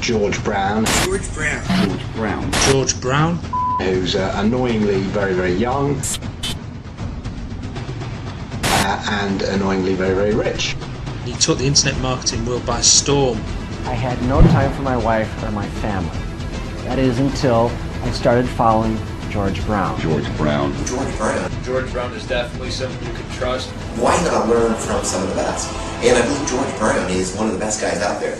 George Brown. George Brown. George Brown. George Brown. Who's annoyingly very, very young. And annoyingly very, very rich. He took the internet marketing world by storm. I had no time for my wife or my family. That is until I started following George Brown. George Brown. George Brown. George Brown is definitely someone you can trust. Why not learn from some of the best? And I believe George Brown is one of the best guys out there.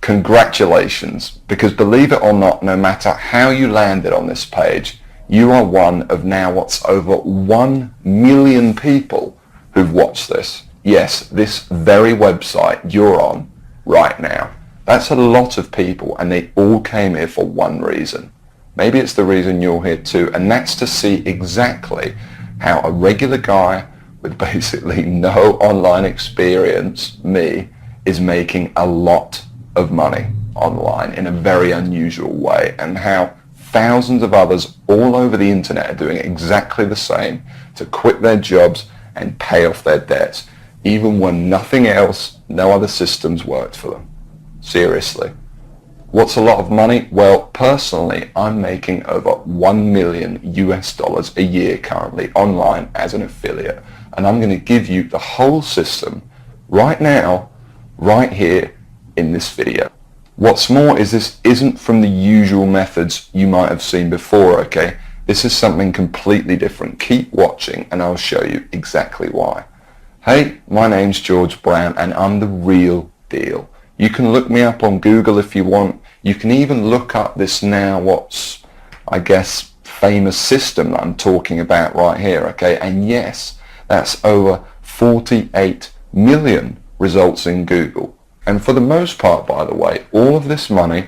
Congratulations, because believe it or not, no matter how you landed on this page, you are one of now what's over 1 million people who've watched this. Yes, this very website you're on right now. That's a lot of people, and they all came here for one reason. Maybe it's the reason you're here too, and that's to see exactly how a regular guy with basically no online experience, me, is making a lot of money online in a very unusual way, and how thousands of others all over the internet are doing exactly the same to quit their jobs and pay off their debts, even when nothing else, no other systems worked for them. Seriously. What's a lot of money? Well, personally, I'm making over $1 million a year currently online as an affiliate, and I'm going to give you the whole system right now, right here in this video. What's more is this isn't from the usual methods you might have seen before, okay? This is something completely different. Keep watching and I'll show you exactly why. Hey, my name's George Brown and I'm the real deal. You can look me up on Google if you want. You can even look up this now what's, I guess, famous system that I'm talking about right here, okay? And yes, that's over 48 million results in Google. And for the most part, by the way, all of this money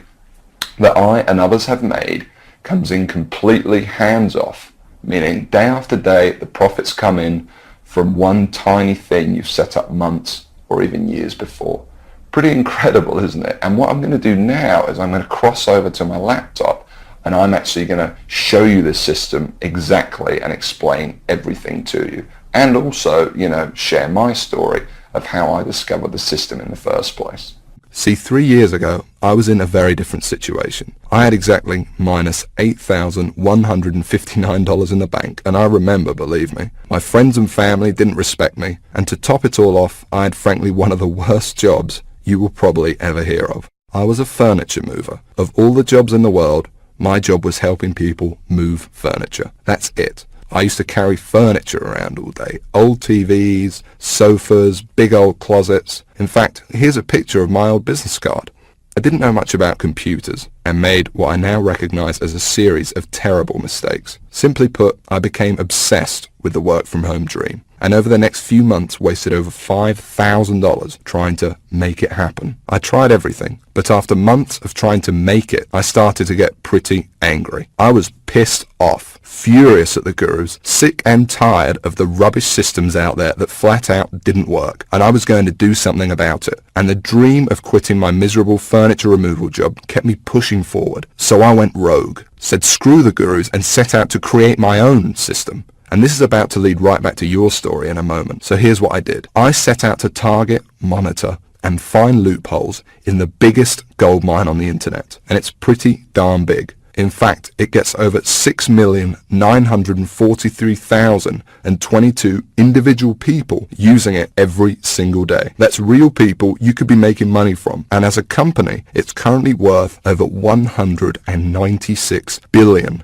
that I and others have made comes in completely hands-off, meaning day after day the profits come in from one tiny thing you've set up months or even years before. Pretty incredible, isn't it? And what I'm going to do now is I'm going to cross over to my laptop and I'm actually going to show you this system exactly and explain everything to you. And also, share my story of how I discovered the system in the first place. See, 3 years ago, I was in a very different situation. I had exactly minus $8,159 in the bank, and I remember, believe me, my friends and family didn't respect me, and to top it all off, I had frankly one of the worst jobs you will probably ever hear of. I was a furniture mover. Of all the jobs in the world, my job was helping people move furniture. That's it. I used to carry furniture around all day. Old TVs, sofas, big old closets. In fact, here's a picture of my old business card. I didn't know much about computers and made what I now recognize as a series of terrible mistakes. Simply put, I became obsessed with the work from home dream, and over the next few months wasted over $5,000 trying to make it happen. I tried everything, but after months of trying to make it, I started to get pretty angry. I was pissed off, furious at the gurus, sick and tired of the rubbish systems out there that flat out didn't work, and I was going to do something about it. And the dream of quitting my miserable furniture removal job kept me pushing forward. So I went rogue, said screw the gurus, and set out to create my own system. And this is about to lead right back to your story in a moment. So here's what I did. I set out to target, monitor, and find loopholes in the biggest gold mine on the internet. And it's pretty darn big. In fact, it gets over 6,943,022 individual people using it every single day. That's real people you could be making money from. And as a company, it's currently worth over $196 billion.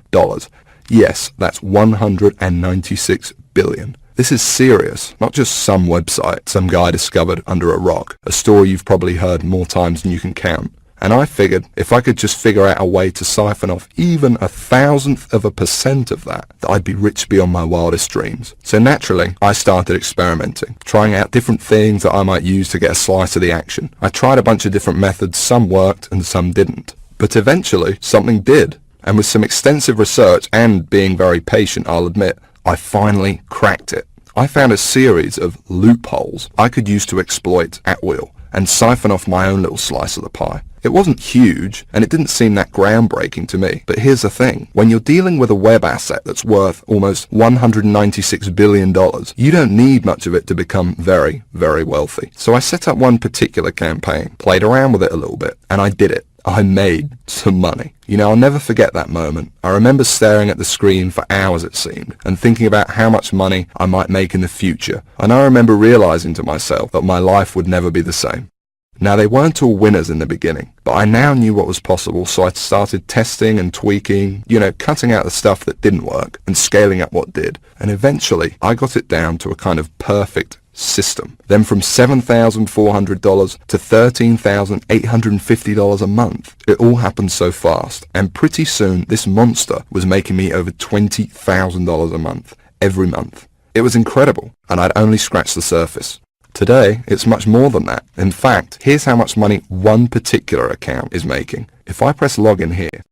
Yes, that's $196 billion. This is serious, not just some website some guy discovered under a rock, a story you've probably heard more times than you can count. And I figured if I could just figure out a way to siphon off even 1,000% of that I'd be rich beyond my wildest dreams. So naturally, I started experimenting, trying out different things that I might use to get a slice of the action. I tried a bunch of different methods, some worked and some didn't. But eventually, something did. And with some extensive research and being very patient, I'll admit, I finally cracked it. I found a series of loopholes I could use to exploit at will and siphon off my own little slice of the pie. It wasn't huge, and it didn't seem that groundbreaking to me. But here's the thing. When you're dealing with a web asset that's worth almost $196 billion, you don't need much of it to become very, very wealthy. So I set up one particular campaign, played around with it a little bit, and I did it. I made some money. You know, I'll never forget that moment. I remember staring at the screen for hours, it seemed, and thinking about how much money I might make in the future. And I remember realizing to myself that my life would never be the same. Now, they weren't all winners in the beginning, but I now knew what was possible, so I started testing and tweaking, you know, cutting out the stuff that didn't work and scaling up what did. And eventually, I got it down to a kind of perfect system. Then from $7,400 to $13,850 a month. It all happened so fast, and pretty soon this monster was making me over $20,000 a month, every month. It was incredible, and I'd only scratched the surface. Today, it's much more than that. In fact, here's how much money one particular account is making. If I press login here,